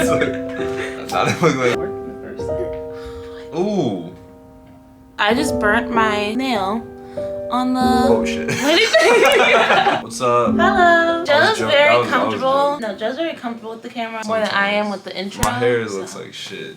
Not it look like. Ooh. I just burnt my nail on the. Oh shit. What's up? Hello. Joe's very comfortable. No, Joe's very comfortable with the camera more than I am with the intro. My hair looks like shit.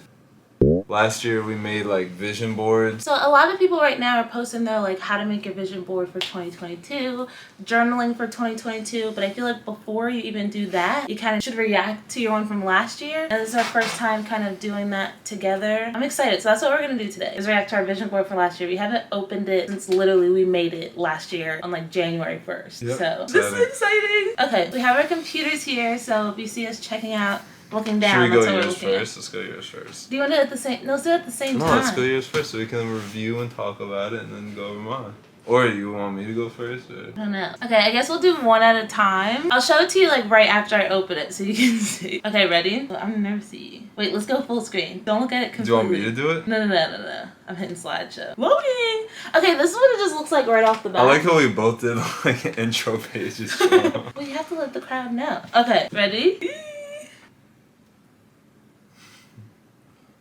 Last year we made like vision boards. So a lot of people right now are posting their like how to make your vision board for 2022, journaling for 2022, but I feel like before you even do that, you kind of should react to your one from last year. And this is our first time kind of doing that together. I'm excited. So that's what we're gonna do today, is react to our vision board for last year. We haven't opened it since literally we made it last year on like January 1st. Yep. So this is exciting. Okay, we have our computers here, so if you see us checking out, looking down. Should we go yours first? Let's go yours first. Do you want to do it at the same? No, let's do it at the same time. No, let's go yours first so we can review and talk about it and then go over mine. Or you want me to go first? Or? I don't know. Okay, I guess we'll do one at a time. I'll show it to you like right after I open it so you can see. Okay, ready? Oh, I'm nervous. Wait, let's go full screen. Don't look at it completely. Do you want me to do it? No. I'm hitting slideshow. Loading! Okay, this is what it just looks like right off the bat. I like how we both did like intro pages. Well, you have to let the crowd know. Okay, ready?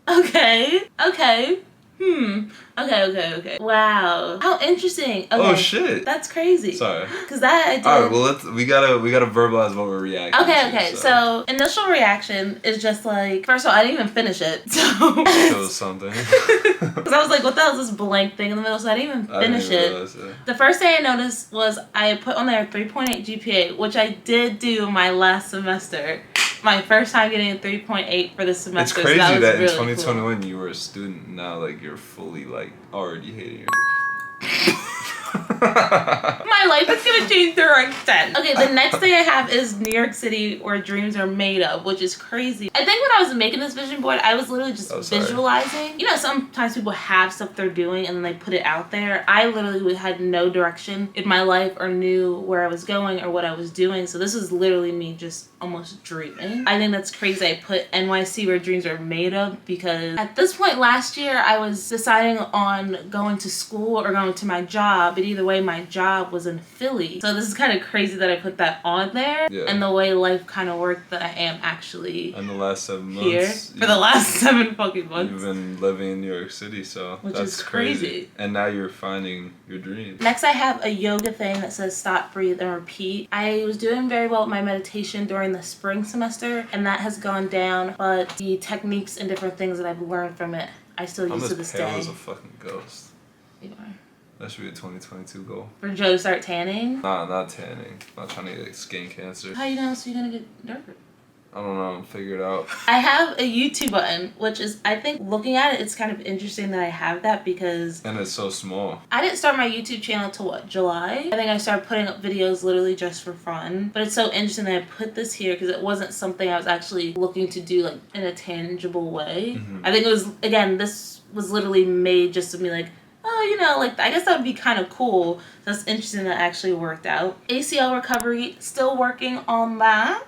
Okay. Okay. Wow. How interesting. Okay. Oh shit. That's crazy. Sorry. Cause that I did. Alright, well we gotta verbalize what we're reacting to. Okay. So initial reaction is just like, first of all, I didn't even finish it. So show something. Cause I was like, what the hell is this blank thing in the middle? So I didn't even finish it. The first thing I noticed was I put on there 3.8 GPA, which I did do my last semester. My first time getting a 3.8 for the semester. It's crazy so that really in 2021 cool. you were a student. Now like you're fully like already hating your My life is gonna change to rank 10. Okay, the next thing I have is New York City, where dreams are made of, which is crazy. I think when I was making this vision board, I was literally just visualizing. You know, sometimes people have stuff they're doing and then they put it out there. I literally had no direction in my life or knew where I was going or what I was doing. So this is literally me just almost dreaming. I think that's crazy. I put NYC, where dreams are made of, because at this point last year, I was deciding on going to school or going to my job. But either way, my job was in Philly. So this is kind of crazy that I put that on there. Yeah. And the way life kind of worked, that I am actually in the last 7 months. Here for the last 7 fucking months. You've been living in New York City, so which that's is crazy. And now you're finding your dream. Next, I have a yoga thing that says stop, breathe, and repeat. I was doing very well with my meditation during the spring semester, and that has gone down. But the techniques and different things that I've learned from it, I still use to this day. I'm as pale as a fucking ghost. You are. That should be a 2022 goal. For Joe to start tanning? Nah, not tanning. I'm not trying to get like, skin cancer. How you know so you're gonna get darker? I don't know. Figure it out. I have a YouTube button, which is, I think, looking at it, it's kind of interesting that I have that because... And it's so small. I didn't start my YouTube channel till what, July? I think I started putting up videos literally just for fun. But it's so interesting that I put this here because it wasn't something I was actually looking to do like in a tangible way. Mm-hmm. I think it was, again, this was literally made just to be like, oh, you know, like, I guess that would be kind of cool. That's interesting that actually worked out. ACL recovery, still working on that.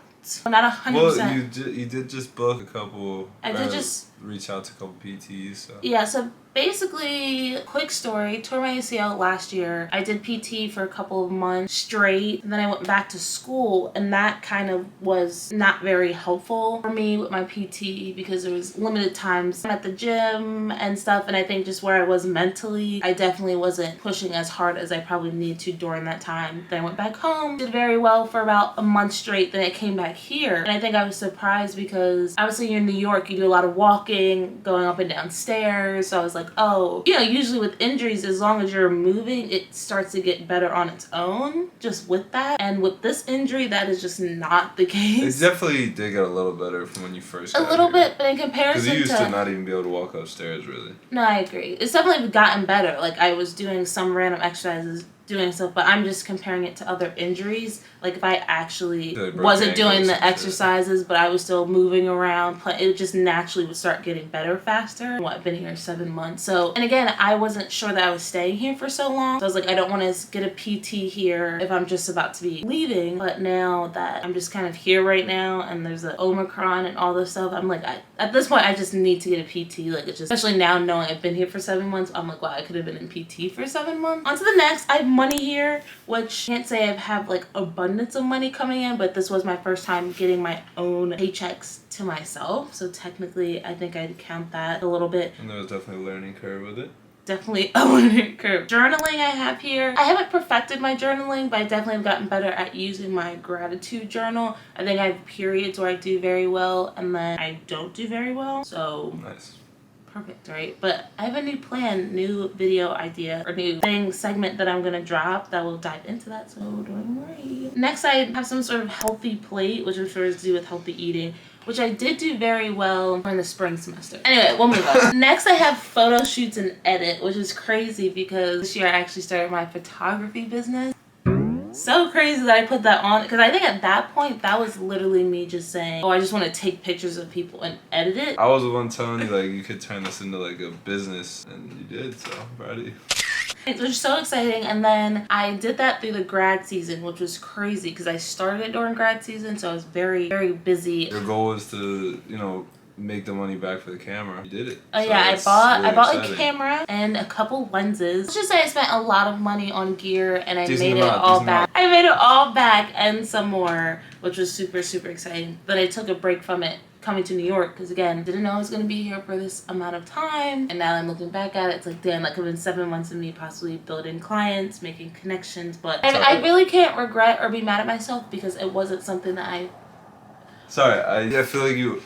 Not 100%. Well, you did just book a couple. I did just reach out to a couple PTs. So. Yeah, so basically, quick story, tore my ACL last year. I did PT for a couple of months straight, and then I went back to school, and that kind of was not very helpful for me with my PT because there was limited times at the gym and stuff, and I think just where I was mentally, I definitely wasn't pushing as hard as I probably needed to during that time. Then I went back home, did very well for about a month straight, then I came back here, and I think I was surprised because obviously you're in New York, you do a lot of walking, going up and down stairs, so I was like, oh, you know, usually with injuries, as long as you're moving, it starts to get better on its own, just with that. And with this injury, that is just not the case. It definitely did get a little better from when you first got here. A little bit, but in comparison to... Because you used to not even be able to walk upstairs, really. No, I agree. It's definitely gotten better. Like, I was doing some random exercises, doing stuff, but I'm just comparing it to other injuries. Like, if I actually wasn't doing the exercises, but I was still moving around, it just naturally would start getting better faster. Well, I've been here 7 months. So, and again, I wasn't sure that I was staying here for so long. So I was like, I don't want to get a PT here if I'm just about to be leaving. But now that I'm just kind of here right now, and there's the Omicron and all this stuff, I'm like, at this point, I just need to get a PT. Like, it's just, especially now knowing I've been here for 7 months, I'm like, wow, I could have been in PT for 7 months. On to the next, I have money here, which can't say I have like abundance of money coming in, but this was my first time getting my own paychecks to myself. So technically, I think I'd count that a little bit. And there was definitely a learning curve with it. Definitely a learning curve. Journaling I have here. I haven't perfected my journaling, but I definitely have gotten better at using my gratitude journal. I think I have periods where I do very well and then I don't do very well. So nice. Perfect, right? But I have a new plan, new video idea, or new segment that I'm gonna drop that will dive into that, so don't worry. Next, I have some sort of healthy plate, which I'm sure is to do with healthy eating, which I did do very well during the spring semester. Anyway, we'll move on. Next, I have photo shoots and edit, which is crazy because this year I actually started my photography business. So crazy that I put that on, because I think at that point that was literally me just saying, oh, I just want to take pictures of people and edit it. I was the one telling you like you could turn this into like a business, and you did, so I'm proud of you. It was so exciting, and then I did that through the grad season, which was crazy because I started it during grad season, so I was very, very busy. Your goal was to, you know, make the money back for the camera. You did it. Oh so yeah, I bought exciting. a camera and a couple lenses. Let's just say I spent a lot of money on gear and I Decent made it amount, all decent back. amount. I made it all back and some more, which was super, super exciting. But I took a break from it coming to New York because again, didn't know I was going to be here for this amount of time. And now that I'm looking back at it, it's like, damn, that could have been 7 months of me possibly building clients, making connections. But and I really can't regret or be mad at myself because it wasn't something that I... Sorry, I feel like you...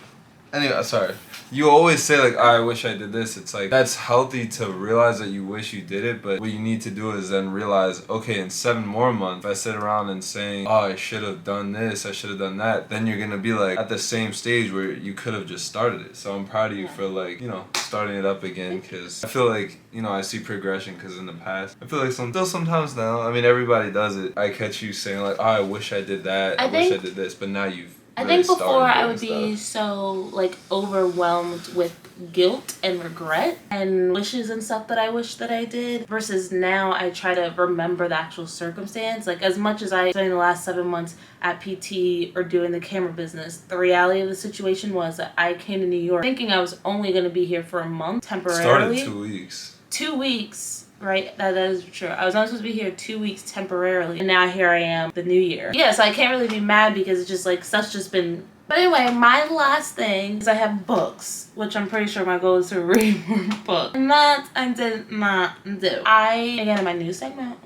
Anyway, sorry. You always say like, oh, I wish I did this. It's like, that's healthy to realize that you wish you did it, but what you need to do is then realize, okay, in 7 more months, if I sit around and saying, oh, I should have done this, I should have done that, then you're gonna be like at the same stage where you could have just started it. So I'm proud of you for like, you know, starting it up again, because I feel like, you know, I see progression, because in the past, I feel like still sometimes now, I mean, everybody does it. I catch you saying like, oh, I wish I did that, I wish I did this, but now you've I think before I would be so like overwhelmed with guilt and regret and wishes and stuff that I wish that I did, versus now I try to remember the actual circumstance. Like as much as I spent the last 7 months at PT or doing the camera business, the reality of the situation was that I came to New York thinking I was only going to be here for a month temporarily. Started 2 weeks. 2 weeks. Right, that is true. I was only supposed to be here 2 weeks temporarily, and now here I am, the new year. Yeah, so I can't really be mad because it's just like stuff's just been. But anyway, my last thing is I have books, which I'm pretty sure my goal is to read more books. And that I did not do. Again, in my new segment,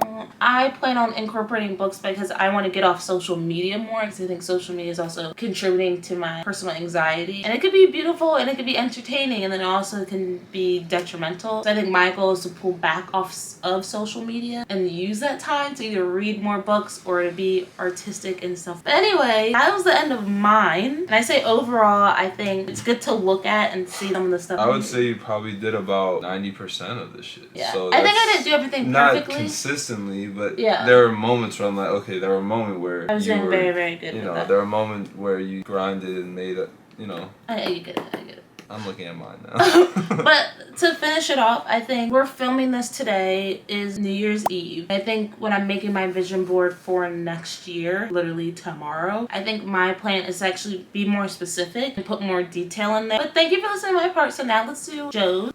I plan on incorporating books because I want to get off social media more, because I think social media is also contributing to my personal anxiety. And it could be beautiful and it could be entertaining, and then it also can be detrimental. So I think my goal is to pull back off of social media and use that time to either read more books or to be artistic and stuff. But anyway, that was the end of mine. And I say overall, I think it's good to look at and see some of the stuff. I would say you probably did about 90% of this shit. Yeah. So I think I didn't do everything perfectly. Not consistently, but yeah. There were moments where I'm like, okay, there were a moment where I was doing very, very good. You with know, that. there were moments where you grinded and made it, you know. I get it. I'm looking at mine now. But to finish it off, I think we're filming this today is New Year's Eve. I think when I'm making my vision board for next year, literally tomorrow, I think my plan is to actually be more specific and put more detail in there. But thank you for listening to my part. So now let's do Joe's.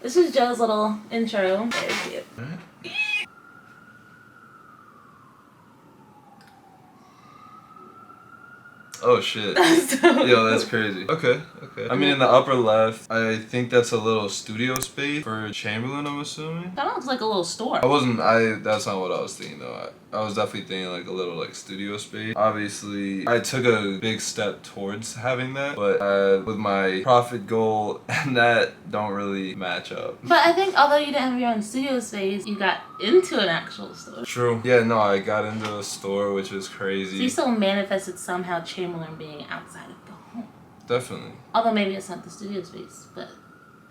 This is Joe's little intro. Very cute. Oh shit. Yo, that's crazy. Okay. I mean, in the upper left, I think that's a little studio space for Chamberlain, I'm assuming. That looks like a little store. That's not what I was thinking though. I was definitely thinking like a little like studio space. Obviously, I took a big step towards having that, but with my profit goal and that don't really match up. But I think although you didn't have your own studio space, you got into an actual store. True. Yeah, no, I got into a store, which is crazy. So you still manifested somehow Chamberlain being outside of the home. Definitely. Although maybe it's not the studio space, but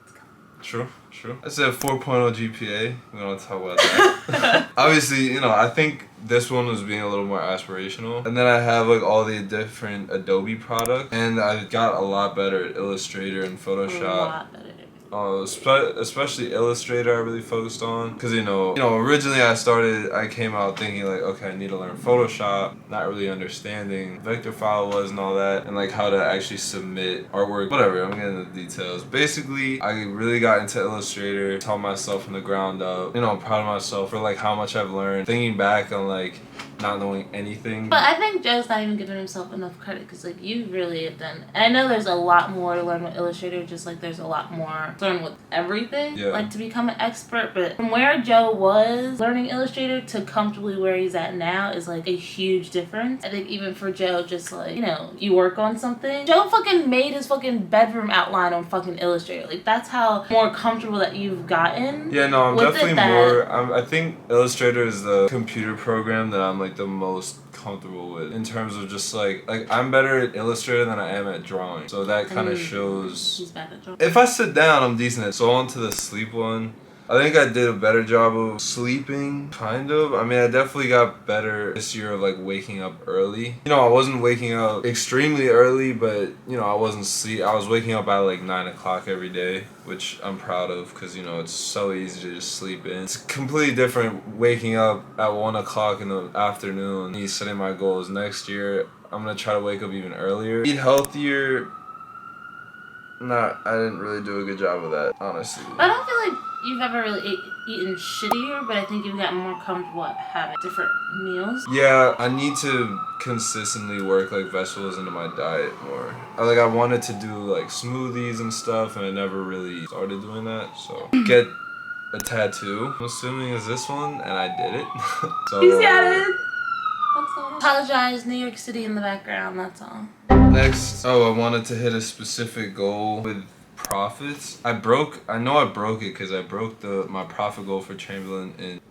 it's coming. True. I said 4.0 GPA. We don't talk about that. Obviously, you know, I think this one was being a little more aspirational. And then I have like all the different Adobe products. And I got a lot better at Illustrator and Photoshop. A lot better. especially Illustrator I really focused on, because originally I came out thinking like, okay, I need to learn Photoshop, not really understanding vector file was and all that, and like how to actually submit artwork, whatever. I'm getting into the details. Basically, I really got into Illustrator, taught myself from the ground up. I'm proud of myself for like how much I've learned. Thinking back on like not knowing anything. But I think Joe's not even giving himself enough credit, because like you really have done. And I know there's a lot more to learn with Illustrator, just like there's a lot more to learn with everything, like to become an expert. But from where Joe was learning Illustrator to comfortably where he's at now is like a huge difference. I think even for Joe, just like, you work on something. Joe fucking made his fucking bedroom outline on fucking Illustrator. Like that's how more comfortable that you've gotten. Yeah, no, I'm definitely more. I think Illustrator is the computer program that I'm like the most comfortable with in terms of just like I'm better at Illustrator than I am at drawing, so that kind of shows. He's bad at drawing. If I sit down, I'm decent at. So on to the sleep one. I think I did a better job of sleeping, kind of. I mean, I definitely got better this year of like waking up early. I wasn't waking up extremely early, but I wasn't I was waking up at like 9 o'clock every day, which I'm proud of, because it's so easy to just sleep in. It's completely different waking up at 1 o'clock in the afternoon. Me setting my goals next year. I'm gonna try to wake up even earlier. Eat healthier. I didn't really do a good job of that, honestly. I don't feel like you've ever really eaten shittier, but I think you've gotten more comfortable at having different meals. Yeah, I need to consistently work like vegetables into my diet more. I wanted to do like smoothies and stuff, and I never really started doing that. So get a tattoo, I'm assuming is this one, and I did it. So he's got it. Apologize, New York City in the background, that's all. Next, I wanted to hit a specific goal with profits. I know I broke it because I broke my profit goal for Chamberlain in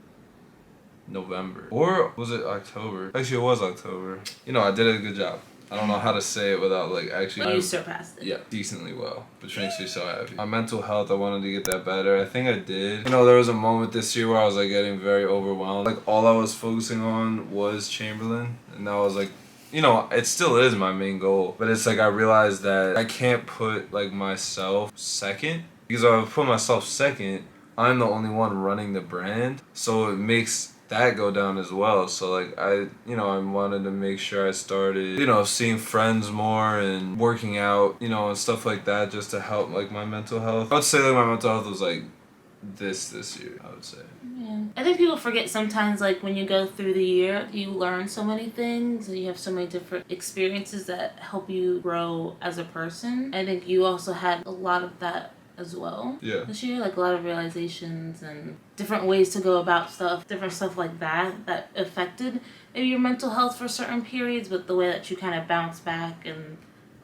November. Or was it October? Actually, it was October. I did a good job. I don't know how to say it without like actually. But you surpassed it. Yeah, decently well, which makes me so happy. My mental health, I wanted to get that better. I think I did. There was a moment this year where I was like getting very overwhelmed. Like all I was focusing on was Chamberlain, and I was like, it still is my main goal, but it's like I realized that I can't put like myself second, because if I put myself second, I'm the only one running the brand, so it makes that go down as well. So like I wanted to make sure I started seeing friends more and working out and stuff like that, just to help like my mental health. I would say like my mental health was like this year, I would say. Yeah. I think people forget sometimes, like when you go through the year, you learn so many things and you have so many different experiences that help you grow as a person. I think you also had a lot of that as well. Yeah. This year, like a lot of realizations and different ways to go about stuff, different stuff like that affected maybe your mental health for certain periods, but the way that you kind of bounce back and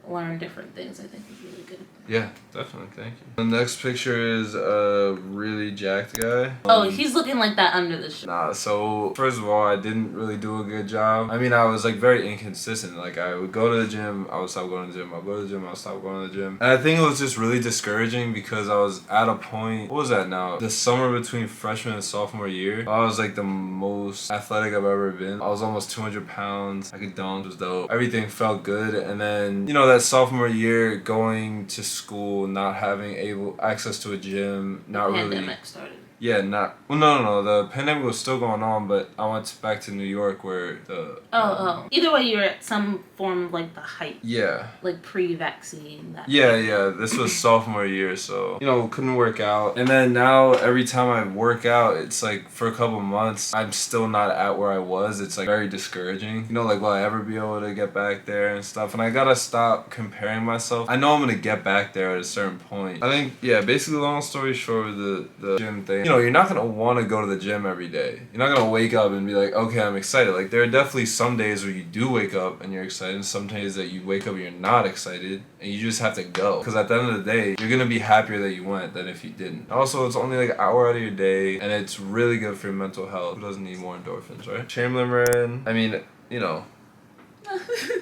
learn different things, I think is really good. Yeah, definitely. Thank you. The next picture is a really jacked guy. Oh, he's looking like that under the shirt. Nah, so first of all, I didn't really do a good job. I mean, I was like very inconsistent. Like I would go to the gym, I would stop going to the gym, I'd go to the gym, I'd stop going to the gym. And I think it was just really discouraging, because I was at a point, what was that now? The summer between freshman and sophomore year, I was like the most athletic I've ever been. I was almost 200 pounds. I could dunk, it was dope. Everything felt good. And then, that sophomore year, going to school, not having access to a gym, not really. Pandemic started. Yeah, no. The pandemic was still going on, but I went back to New York where the. Either way, you were at some form of like the height. Yeah. Like pre-vaccine. Yeah. This was sophomore year, so couldn't work out. And then now every time I work out, it's like for a couple months I'm still not at where I was. It's like very discouraging. Like will I ever be able to get back there and stuff? And I gotta stop comparing myself. I know I'm gonna get back there at a certain point. I think basically long story short, the gym thing. You're not going to want to go to the gym every day. You're not going to wake up and be like, okay, I'm excited. Like, there are definitely some days where you do wake up and you're excited, and some days that you wake up and you're not excited, and you just have to go. Because at the end of the day, you're going to be happier that you went than if you didn't. Also, it's only like an hour out of your day, and it's really good for your mental health. Who doesn't need more endorphins, right? Chamberlain ran. I mean,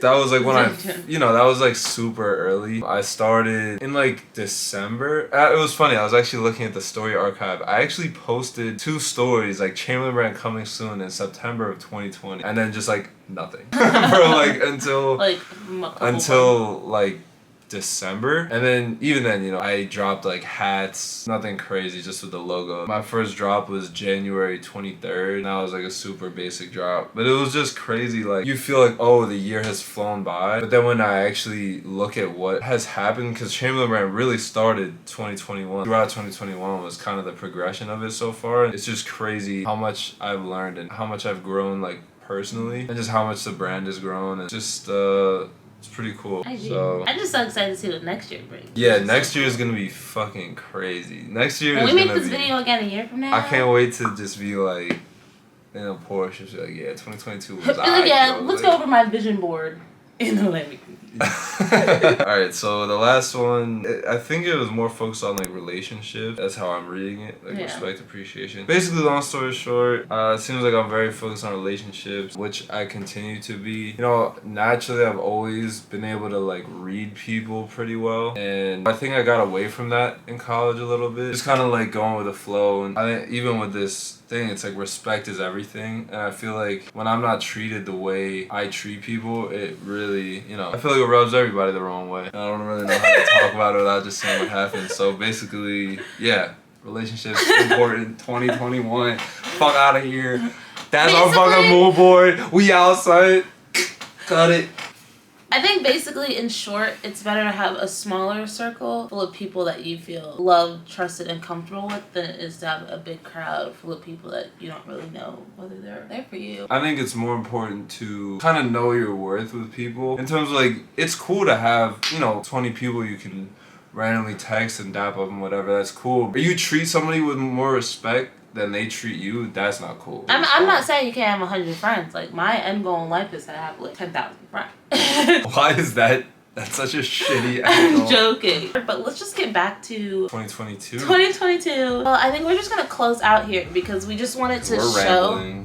that was like when that was like super early. I started in like December. It was funny, I was actually looking at the story archive. I actually posted 2 stories, like Chamberlain brand coming soon in September of 2020, and then just like nothing for like until like December, and then even then, you know, I dropped like hats, nothing crazy, just with the logo. My first drop was January 23rd, and that was like a super basic drop, but it was just crazy. Like, you feel like, oh, the year has flown by, but then when I actually look at what has happened, because Chamberlain brand really started 2021, throughout 2021 was kind of the progression of it so far. It's just crazy how much I've learned and how much I've grown, like, personally, and just how much the brand has grown, and just it's pretty cool. So I'm just so excited to see what next year brings. yeah, next year is gonna be fucking crazy. Next year when is we make gonna this be, video again a year from now, I can't wait to just be like in a Porsche, just be like, yeah, 2022 was yeah, let's go over my vision board in the living. Alright, so the last one, I think it was more focused on like relationships. That's how I'm reading it, like respect, appreciation. Basically, long story short, it seems like I'm very focused on relationships, which I continue to be. You know, naturally I've always been able to like read people pretty well, and I think I got away from that in college a little bit. Just kind of like going with the flow, and I think even with this thing, it's like respect is everything, and I feel like when I'm not treated the way I treat people, it really, you know, I feel like it rubs everybody the wrong way. And I don't really know how to talk about it without just saying what happened. So basically, yeah, relationships important. 2021, fuck out of here. That's our fucking mood board. We outside. Cut it. I think basically, in short, it's better to have a smaller circle full of people that you feel loved, trusted, and comfortable with than it is to have a big crowd full of people that you don't really know whether they're there for you. I think it's more important to kind of know your worth with people. In terms of like, it's cool to have, you know, 20 people you can randomly text and dap up and whatever, that's cool. But you treat somebody with more respect than they treat you, that's not cool. I'm not saying you can't have 100 friends. Like, my end goal in life is to have like 10,000 friends. Why is that? That's such a shitty I'm joking. But let's just get back to 2022. 2022. Well, I think we're just gonna close out here because we just wanted to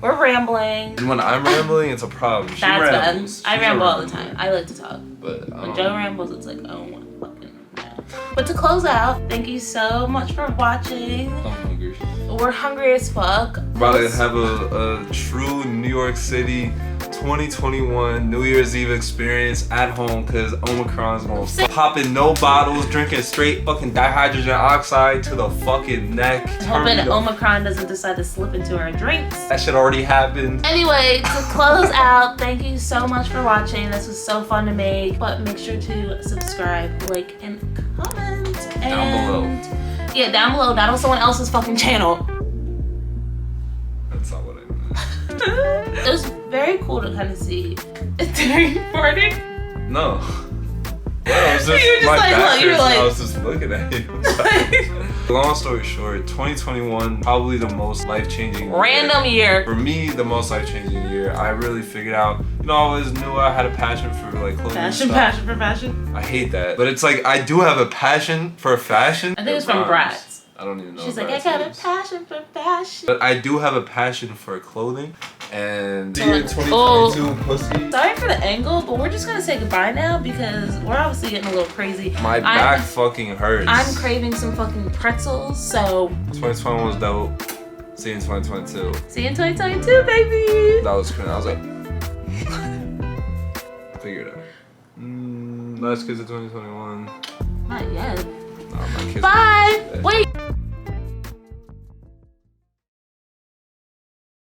we're rambling. And when I'm rambling, it's a problem. She rambles. I ramble all the time. I like to talk. But when Joe rambles, it's like, oh my fucking no. But to close out, thank you so much for watching. I'm hungry. We're hungry as fuck. About to have a true New York City 2021 New Year's Eve experience at home, because Omicron's gonna popping no bottles, drinking straight fucking dihydrogen oxide to the fucking neck. Hoping Omicron doesn't decide to slip into our drinks. That shit already happened. Anyway, to close out, thank you so much for watching. This was so fun to make. But make sure to subscribe, like, and comment. Down below. Yeah, down below, not on someone else's fucking channel. That's not what I meant. It was very cool to kind of see during recording. No. I was just, you were just like, look, you were like, I was just looking at you. Long story short, 2021, probably the most life-changing random year. For me, the most life-changing year. I really figured out, you know, I always knew I had a passion for like clothing Passion for fashion. I hate that. But it's like, I do have a passion for fashion. I think it's from Bratz. I don't even know. She's like, I got a passion for fashion. But I do have a passion for clothing. And year 2022 pussy. Sorry for the angle, but we're just gonna say goodbye now because we're obviously getting a little crazy. My back fucking hurts. I'm craving some fucking pretzels, so 2021 was dope. See you in 2022. See you in 2022, baby. That was crazy. I was like, figure it out. Last kiss of 2021. Not yet. No, I'm not kissing. Bye.